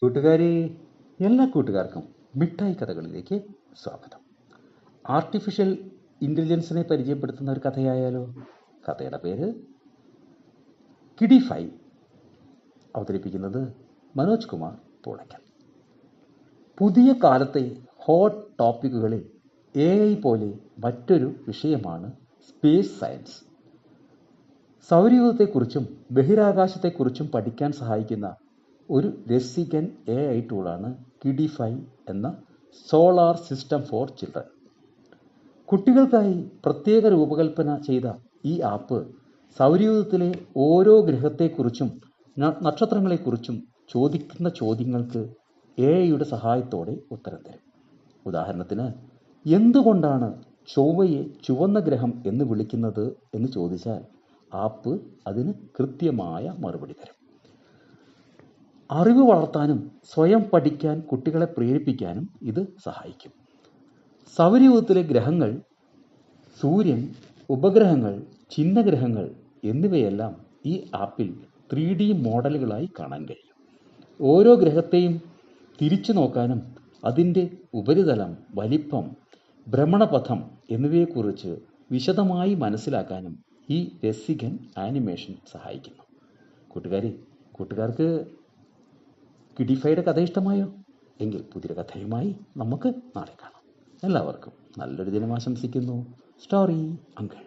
കൂട്ടുകാരെ, എല്ലാ കൂട്ടുകാർക്കും മിഠായി കഥകളിലേക്ക് സ്വാഗതം. ആർട്ടിഫിഷ്യൽ ഇൻ്റലിജൻസിനെ പരിചയപ്പെടുത്തുന്ന ഒരു കഥയായാലോ? കഥയുടെ പേര് കിഡിഫൈ. അവതരിപ്പിക്കുന്നത് മനോജ് കുമാർ പൂളയ്ക്കൽ. പുതിയ കാലത്തെ ഹോട്ട് ടോപ്പിക്കുകളിൽ AI പോലെ മറ്റൊരു വിഷയമാണ് സ്പേസ് സയൻസ്. സൗരയൂഥത്തെക്കുറിച്ചും ബഹിരാകാശത്തെക്കുറിച്ചും പഠിക്കാൻ സഹായിക്കുന്ന ഒരു രസികൻ AI ടൂളാണ് കിഡിഫൈ എന്ന സോളാർ സിസ്റ്റം ഫോർ ചിൽഡ്രൻ. കുട്ടികൾക്കായി പ്രത്യേക രൂപകൽപ്പന ചെയ്ത ഈ ആപ്പ് സൗരയൂഥത്തിലെ ഓരോ ഗ്രഹത്തെക്കുറിച്ചും നക്ഷത്രങ്ങളെക്കുറിച്ചും ചോദിക്കുന്ന ചോദ്യങ്ങൾക്ക് AIയുടെ സഹായത്തോടെ ഉത്തരം തരും. ഉദാഹരണത്തിന്, എന്തുകൊണ്ടാണ് ചൊവ്വയെ ചുവന്ന ഗ്രഹം എന്ന് വിളിക്കുന്നത് എന്ന് ചോദിച്ചാൽ ആപ്പ് അതിന് കൃത്യമായ മറുപടി തരും. അറിവ് വളർത്താനും സ്വയം പഠിക്കാൻ കുട്ടികളെ പ്രേരിപ്പിക്കാനും ഇത് സഹായിക്കും. സൗരയൂഥത്തിലെ ഗ്രഹങ്ങൾ, സൂര്യൻ, ഉപഗ്രഹങ്ങൾ, ചിഹ്നഗ്രഹങ്ങൾ എന്നിവയെല്ലാം ഈ ആപ്പിൽ 3D മോഡലുകളായി കാണാൻ കഴിയും. ഓരോ ഗ്രഹത്തെയും തിരിച്ചു നോക്കാനും അതിൻ്റെ ഉപരിതലം, വലിപ്പം, ഭ്രമണപഥം എന്നിവയെക്കുറിച്ച് വിശദമായി മനസ്സിലാക്കാനും ഈ രസികൻ ആനിമേഷൻ സഹായിക്കുന്നു. കൂട്ടുകാർക്ക് കിഡിഫൈയുടെ കഥ ഇഷ്ടമായോ? എങ്കിൽ പുതിയ കഥയുമായി നമുക്ക് നാളെ കാണാം. എല്ലാവർക്കും നല്ലൊരു ദിനം ആശംസിക്കുന്നു. Story uncle.